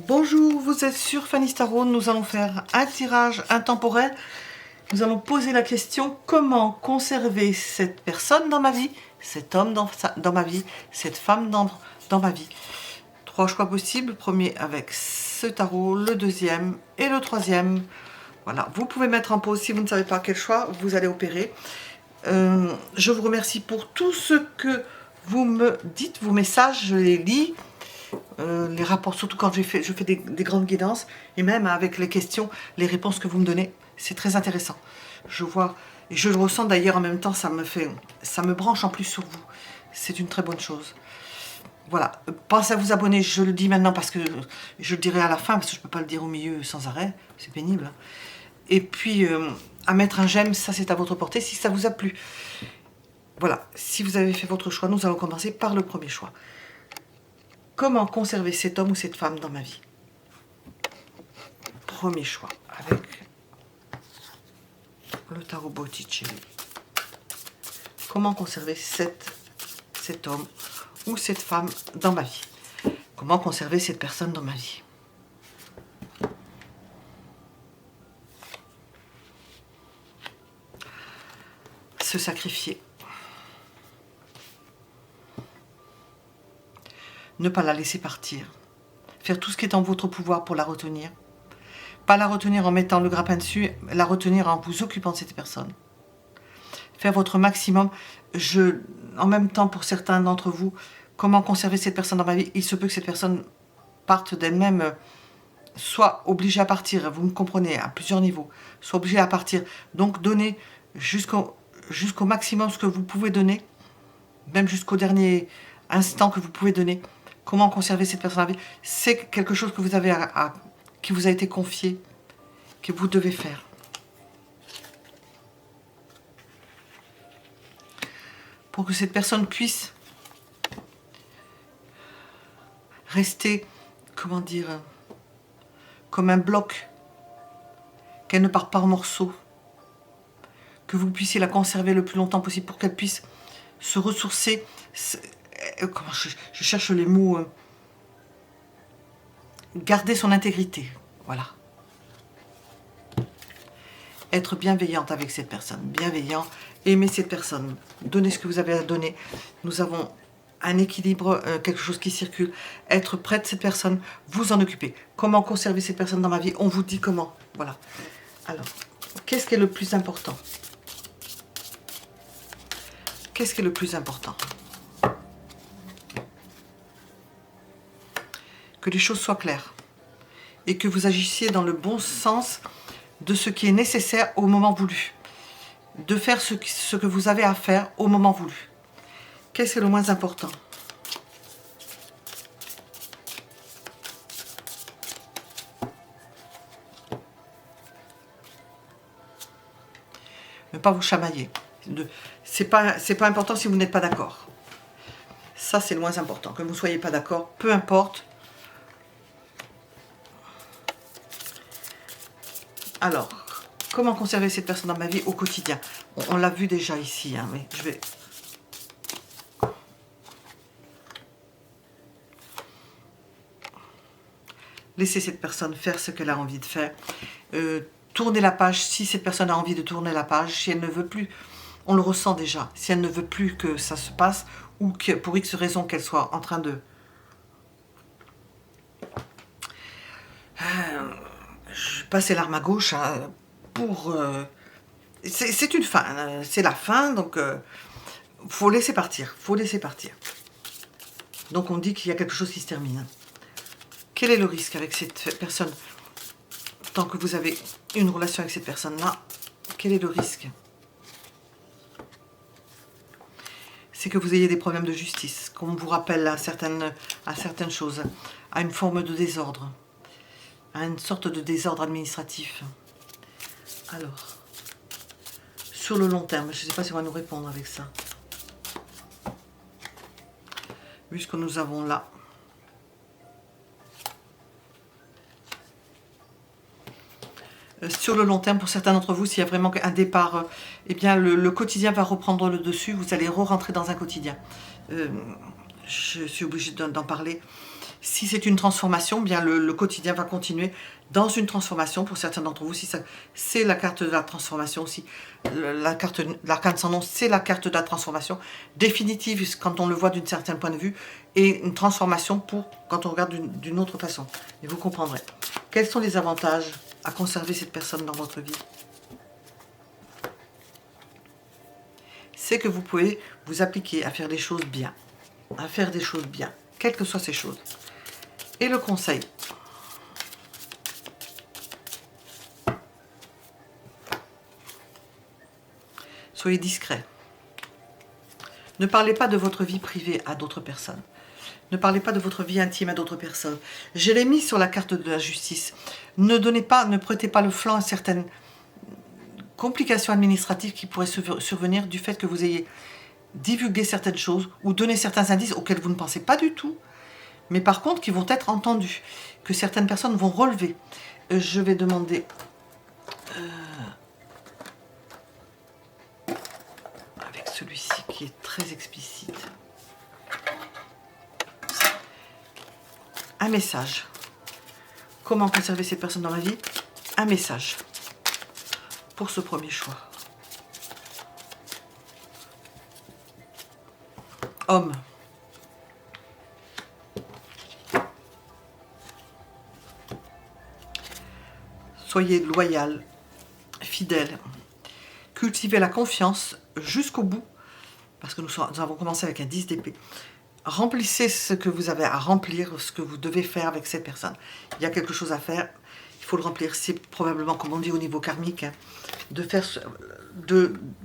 Bonjour, vous êtes sur Fanny Tarot. Nous allons faire un tirage intemporel. Nous allons poser la question: comment conserver cette personne dans ma vie, cet homme dans ma vie, cette femme dans ma vie. 3 choix possibles, premier avec ce tarot, le deuxième et le troisième. Voilà, vous pouvez mettre en pause si vous ne savez pas quel choix vous allez opérer. Je vous remercie pour tout ce que vous me dites, vos messages, je les lis. Les rapports, surtout quand je fais des grandes guidances, et même avec les questions, les réponses que vous me donnez, c'est très intéressant. Je vois, et je le ressens d'ailleurs en même temps, ça me branche en plus sur vous. C'est une très bonne chose. Voilà, pensez à vous abonner, je le dis maintenant parce que je le dirai à la fin, parce que je ne peux pas le dire au milieu sans arrêt, c'est pénible. Et puis, à mettre un j'aime, ça c'est à votre portée si ça vous a plu. Voilà, si vous avez fait votre choix, nous allons commencer par le premier choix. Comment conserver cet homme ou cette femme dans ma vie? Premier choix, avec le tarot Botticelli. Comment conserver cet homme ou cette femme dans ma vie? Comment conserver cette personne dans ma vie? Se sacrifier. Ne pas la laisser partir. Faire tout ce qui est en votre pouvoir pour la retenir. Pas la retenir en mettant le grappin dessus, la retenir en vous occupant de cette personne. Faire votre maximum. En même temps, pour certains d'entre vous, comment conserver cette personne dans ma vie? Il se peut que cette personne parte d'elle-même, soit obligée à partir, vous me comprenez, à plusieurs niveaux, soit obligée à partir. Donc, donnez jusqu'au maximum ce que vous pouvez donner, même jusqu'au dernier instant que vous pouvez donner. Comment conserver cette personne dans la vie? C'est quelque chose que vous avez qui vous a été confié, que vous devez faire. Pour que cette personne puisse rester, comment dire, comme un bloc, qu'elle ne parte pas en morceaux, que vous puissiez la conserver le plus longtemps possible pour qu'elle puisse se ressourcer. Comment je cherche les mots, garder son intégrité, voilà. Être bienveillante avec cette personne, bienveillant, aimer cette personne, donner ce que vous avez à donner. Nous avons un équilibre, quelque chose qui circule, être près de cette personne, vous en occuper. Comment conserver cette personne dans ma vie? On vous dit comment, voilà. Alors, qu'est-ce qui est le plus important? Qu'est-ce qui est le plus important? Que les choses soient claires et que vous agissiez dans le bon sens de ce qui est nécessaire au moment voulu. De faire ce que vous avez à faire au moment voulu. Qu'est-ce qui est le moins important? Ne pas vous chamailler. C'est pas important si vous n'êtes pas d'accord. Ça, c'est le moins important. Que vous ne soyez pas d'accord, peu importe. Alors, comment conserver cette personne dans ma vie au quotidien? On l'a vu déjà ici, hein, mais je vais... Laisser cette personne faire ce qu'elle a envie de faire. Tourner la page si cette personne a envie de tourner la page. Si elle ne veut plus, on le ressent déjà. Si elle ne veut plus que ça se passe, ou que pour X raison qu'elle soit en train de... je passe les larmes à gauche hein, pour... c'est une fin, hein, c'est la fin, donc faut laisser partir, faut laisser partir. Donc on dit qu'il y a quelque chose qui se termine. Quel est le risque avec cette personne? Tant que vous avez une relation avec cette personne-là, quel est le risque? C'est que vous ayez des problèmes de justice, qu'on vous rappelle à certaines choses, à une forme de désordre, à une sorte de désordre administratif. Alors, sur le long terme, je ne sais pas si on va nous répondre avec ça. Vu ce que nous avons là. Sur le long terme, pour certains d'entre vous, s'il y a vraiment un départ, eh bien le quotidien va reprendre le dessus, vous allez re-rentrer dans un quotidien. je suis obligée d'en parler. Si c'est une transformation, bien le quotidien va continuer dans une transformation pour certains d'entre vous. Si c'est la carte de la transformation aussi, l'arcane sans nom, c'est la carte de la transformation définitive quand on le voit d'un certain point de vue, et une transformation pour quand on regarde d'une autre façon. Et vous comprendrez. Quels sont les avantages à conserver cette personne dans votre vie? C'est que vous pouvez vous appliquer à faire des choses bien, quelles que soient ces choses. Et le conseil. Soyez discret. Ne parlez pas de votre vie privée à d'autres personnes. Ne parlez pas de votre vie intime à d'autres personnes. Je l'ai mis sur la carte de la justice. Ne prêtez pas le flanc à certaines complications administratives qui pourraient survenir du fait que vous ayez divulgué certaines choses ou donné certains indices auxquels vous ne pensez pas du tout, mais par contre qui vont être entendus, que certaines personnes vont relever. Je vais demander avec celui-ci qui est très explicite, un message. Comment conserver ces personnes dans ma vie? Un message pour ce premier choix. Homme. Soyez loyal, fidèle. Cultivez la confiance jusqu'au bout, parce que nous avons commencé avec un 10 d'épée. Remplissez ce que vous avez à remplir, ce que vous devez faire avec cette personne. Il y a quelque chose à faire, il faut le remplir. C'est probablement, comme on dit au niveau karmique, hein,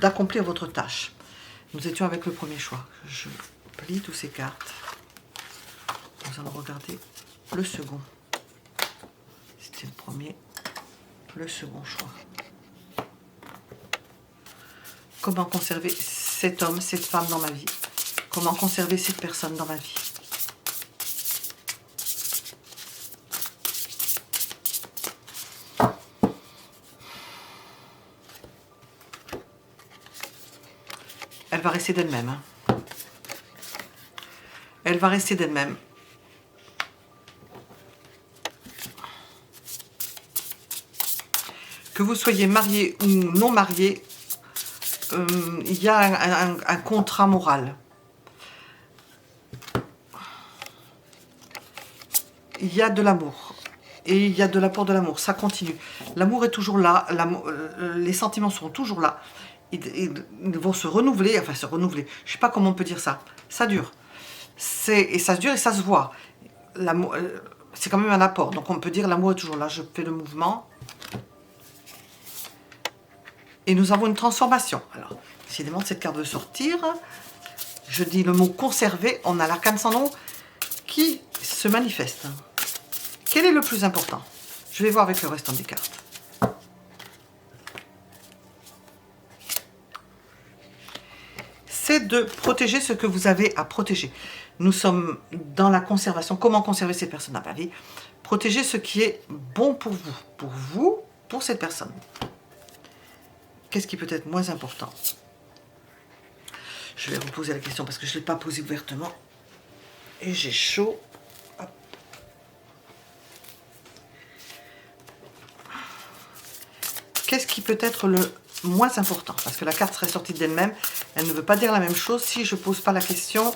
d'accomplir votre tâche. Nous étions avec le premier choix. Je plie toutes ces cartes. Nous allons regarder le second. C'était le premier. Le second choix. Comment conserver cet homme, cette femme dans ma vie? Comment conserver cette personne dans ma vie? Elle va rester d'elle-même. Hein. Elle va rester d'elle-même. Que vous soyez marié ou non marié, il y a un contrat moral. Il y a de l'amour. Et il y a de l'apport de l'amour. Ça continue. L'amour est toujours là. Les sentiments seront toujours là. Ils vont se renouveler. Enfin, se renouveler. Je ne sais pas comment on peut dire ça. Ça dure. Et ça dure et ça se voit. C'est quand même un apport. Donc on peut dire l'amour est toujours là. Je fais le mouvement. Et nous avons une transformation. Alors, décidément, cette carte veut sortir. Je dis le mot conserver. On a l'arcane sans nom qui se manifeste. Quel est le plus important? Je vais voir avec le restant des cartes. C'est de protéger ce que vous avez à protéger. Nous sommes dans la conservation. Comment conserver cette personne dans ma vie? Protéger ce qui est bon pour vous, pour cette personne. Qu'est-ce qui peut être moins important? Je vais reposer la question parce que je ne l'ai pas posée ouvertement. Et j'ai chaud. Hop. Qu'est-ce qui peut être le moins important? Parce que la carte serait sortie d'elle-même. Elle ne veut pas dire la même chose si je ne pose pas la question.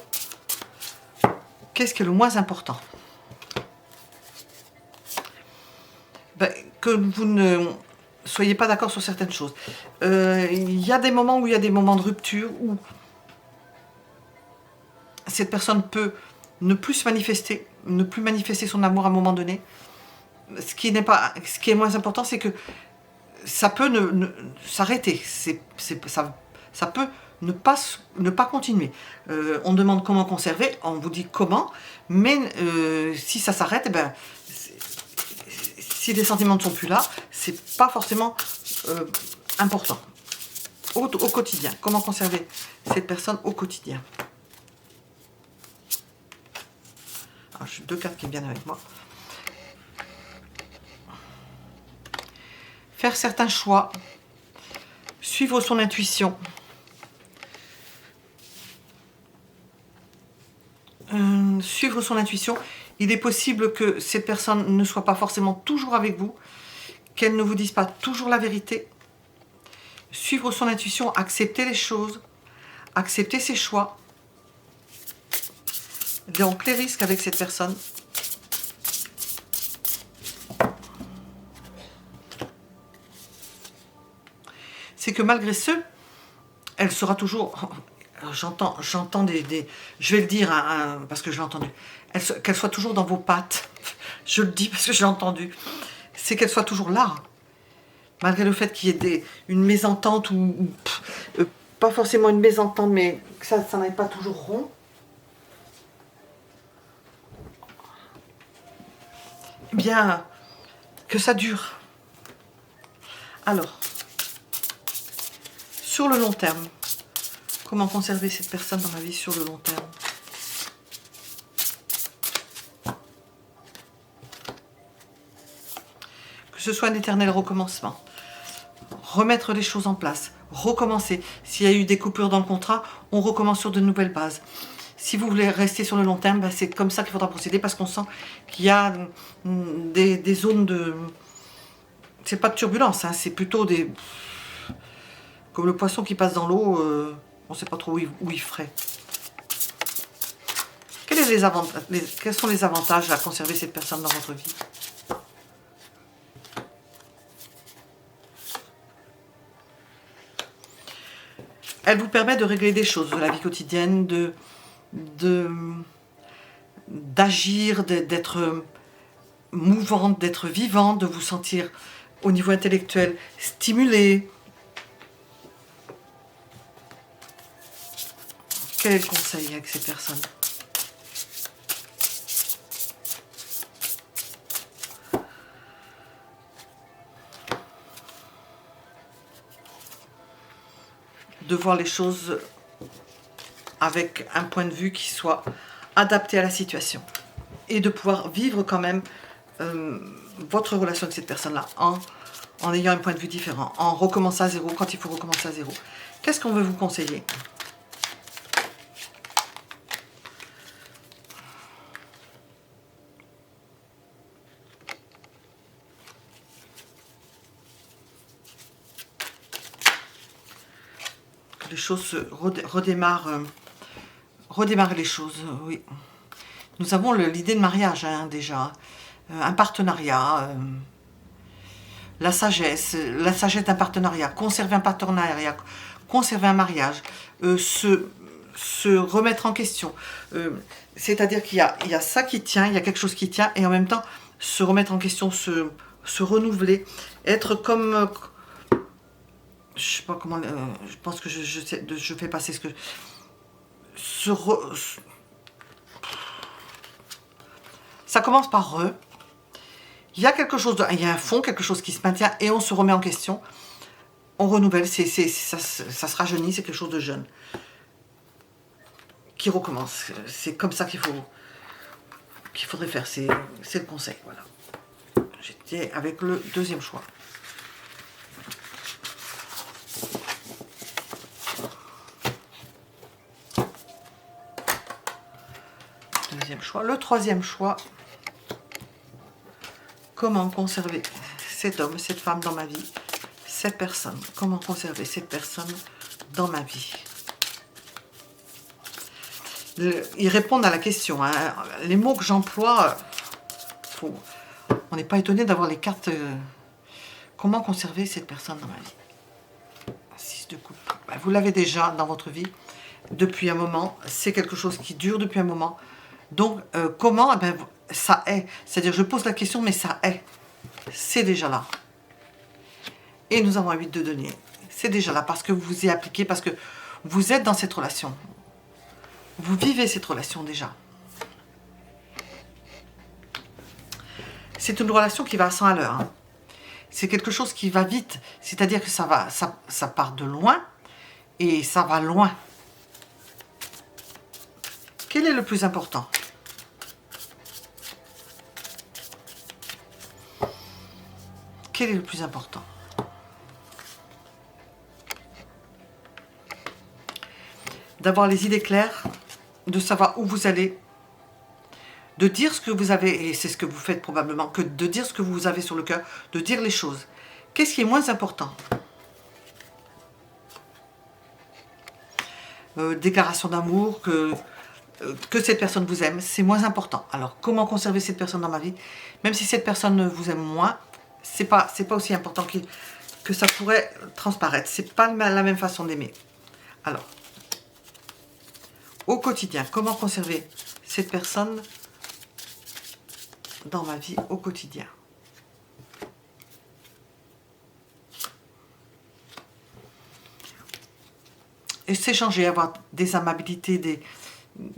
Qu'est-ce qui est le moins important? Ben, que vous ne soyez pas d'accord sur certaines choses. Il y a des moments où il y a des moments de rupture où cette personne peut ne plus se manifester, ne plus manifester son amour à un moment donné. Ce qui est moins important, c'est que ça peut s'arrêter. Ça peut ne pas continuer. On demande comment conserver, on vous dit comment, mais si ça s'arrête, eh ben, si les sentiments ne sont plus là, c'est pas forcément important. Au quotidien, comment conserver cette personne au quotidien? Alors, j'ai deux cartes qui viennent avec moi. Faire certains choix, suivre son intuition. suivre son intuition. Il est possible que cette personne ne soit pas forcément toujours avec vous, qu'elle ne vous dise pas toujours la vérité. Suivre son intuition, accepter les choses, accepter ses choix. Donc les risques avec cette personne. C'est que malgré ce, elle sera toujours... J'entends des... Je vais le dire parce que je l'ai entendu. Qu'elle soit toujours dans vos pattes. Je le dis parce que je l'ai entendu. C'est qu'elle soit toujours là. Malgré le fait qu'il y ait une mésentente ou pas forcément une mésentente, mais que ça n'aille pas toujours rond. Eh bien, que ça dure. Alors, sur le long terme, comment conserver cette personne dans ma vie sur le long terme? Que ce soit un éternel recommencement. Remettre les choses en place. Recommencer. S'il y a eu des coupures dans le contrat, on recommence sur de nouvelles bases. Si vous voulez rester sur le long terme, c'est comme ça qu'il faudra procéder parce qu'on sent qu'il y a des zones de... C'est pas de turbulence, hein, c'est plutôt des... Comme le poisson qui passe dans l'eau, on ne sait pas trop où il ferait. Quels sont les avantages à conserver cette personne dans votre vie? Elle vous permet de régler des choses de la vie quotidienne, d'agir, d'être mouvante, d'être vivante, de vous sentir au niveau intellectuel stimulé. Quel est le conseil avec ces personnes? De voir les choses avec un point de vue qui soit adapté à la situation. Et de pouvoir vivre quand même votre relation avec cette personne-là en ayant un point de vue différent, en recommençant à zéro quand il faut recommencer à zéro. Qu'est-ce qu'on veut vous conseiller? Que les choses se redémarrent les choses, oui. Nous avons l'idée de mariage, hein, déjà. Un partenariat, la sagesse d'un partenariat, conserver un partenariat, conserver un mariage, se remettre en question. C'est-à-dire qu'il y a ça qui tient, il y a quelque chose qui tient, et en même temps, se remettre en question, se renouveler, être comme... je sais pas comment... je pense que je fais passer ce que... Ça commence par re. Il y a quelque chose, il y a un fond, quelque chose qui se maintient et on se remet en question. On renouvelle, ça se rajeunit, c'est quelque chose de jeune. Qui recommence. C'est comme ça qu'il faudrait faire. C'est le conseil, voilà. J'étais avec le deuxième choix. Deuxième choix. Le troisième choix. Comment conserver cet homme, cette femme dans ma vie, cette personne? Comment conserver cette personne dans ma vie? Ils répondent à la question. Hein. Les mots que j'emploie, on n'est pas étonné d'avoir les cartes. Comment conserver cette personne dans ma vie? 6 de coupe. Vous l'avez déjà dans votre vie depuis un moment. C'est quelque chose qui dure depuis un moment. Donc, comment? Ça est. C'est-à-dire, je pose la question, mais ça est. C'est déjà là. Et nous avons un 8 de denier. C'est déjà là parce que vous vous y appliquez, parce que vous êtes dans cette relation. Vous vivez cette relation déjà. C'est une relation qui va à 100 à l'heure. Hein. C'est quelque chose qui va vite. C'est-à-dire que ça part de loin et ça va loin. Quel est le plus important? Quel est le plus important? D'avoir les idées claires, de savoir où vous allez, de dire ce que vous avez, et c'est ce que vous faites probablement, que de dire ce que vous avez sur le cœur, de dire les choses. Qu'est-ce qui est moins important? Déclaration d'amour, que cette personne vous aime, c'est moins important. Alors, comment conserver cette personne dans ma vie? Même si cette personne vous aime moins, c'est pas aussi important que ça pourrait transparaître. C'est pas la même façon d'aimer. Alors, au quotidien, comment conserver cette personne dans ma vie au quotidien? Et s'échanger, avoir des amabilités,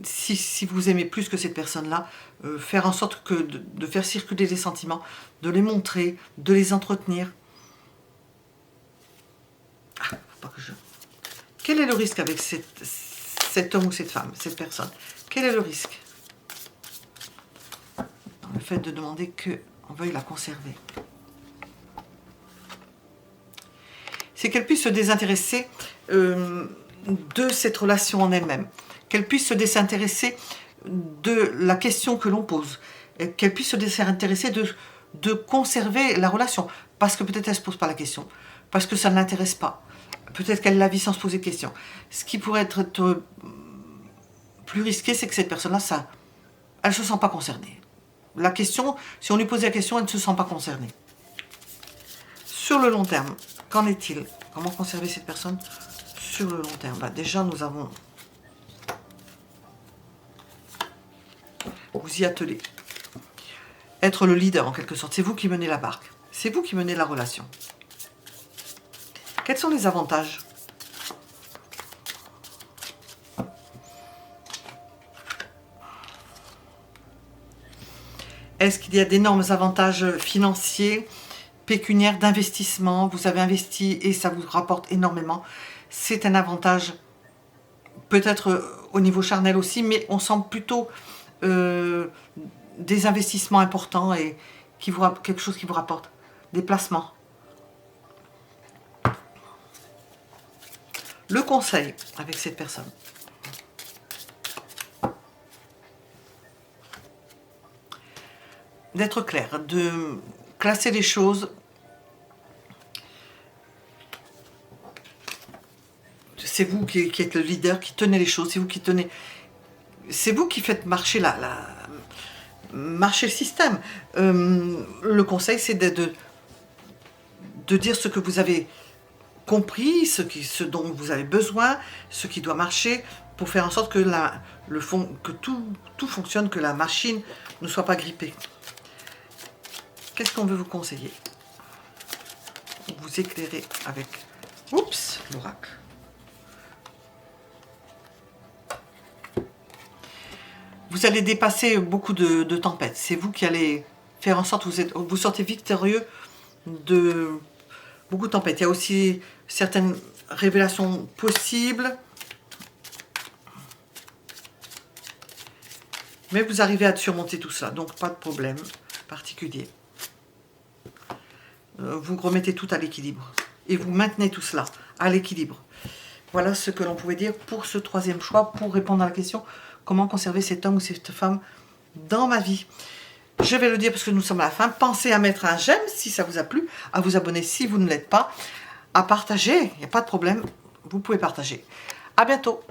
si vous aimez plus que cette personne-là, faire en sorte que de faire circuler les sentiments, de les montrer, de les entretenir. Ah, faut pas que je... Quel est le risque avec cet homme ou cette femme, cette personne? Quel est le risque? Dans le fait de demander qu'on veuille la conserver. C'est qu'elle puisse se désintéresser de cette relation en elle-même, qu'elle puisse se désintéresser de la question que l'on pose, qu'elle puisse se désintéresser de conserver la relation, parce que peut-être elle ne se pose pas la question, parce que ça ne l'intéresse pas, peut-être qu'elle la vit sans se poser de questions. Ce qui pourrait être plus risqué, c'est que cette personne-là, elle ne se sent pas concernée. La question, si on lui posait la question, elle ne se sent pas concernée. Sur le long terme, qu'en est-il? Comment conserver cette personne sur le long terme? Déjà, nous avons... Vous y attelez. Être le leader, en quelque sorte. C'est vous qui menez la barque. C'est vous qui menez la relation. Quels sont les avantages? Est-ce qu'il y a d'énormes avantages financiers, pécuniaires, d'investissement? Vous avez investi et ça vous rapporte énormément. C'est un avantage, peut-être au niveau charnel aussi, mais on sent plutôt des investissements importants et quelque chose qui vous rapporte. Des placements. Le conseil avec cette personne. D'être clair, de classer les choses. C'est vous qui êtes le leader, qui tenez les choses, c'est vous qui tenez... C'est vous qui faites marcher marcher le système. Le conseil, c'est de dire ce que vous avez compris, ce dont vous avez besoin, ce qui doit marcher, pour faire en sorte que, que tout fonctionne, que la machine ne soit pas grippée. Qu'est-ce qu'on veut vous conseiller? Vous éclairer avec... Oups, l'oracle. Vous allez dépasser beaucoup de tempêtes. C'est vous qui allez faire en sorte que vous sortez victorieux de beaucoup de tempêtes. Il y a aussi certaines révélations possibles. Mais vous arrivez à surmonter tout ça. Donc pas de problème particulier. Vous remettez tout à l'équilibre. Et vous maintenez tout cela à l'équilibre. Voilà ce que l'on pouvait dire pour ce troisième choix, pour répondre à la question comment conserver cet homme ou cette femme dans ma vie. Je vais le dire parce que nous sommes à la fin. Pensez à mettre un j'aime si ça vous a plu, à vous abonner si vous ne l'êtes pas, à partager, il n'y a pas de problème, vous pouvez partager. À bientôt.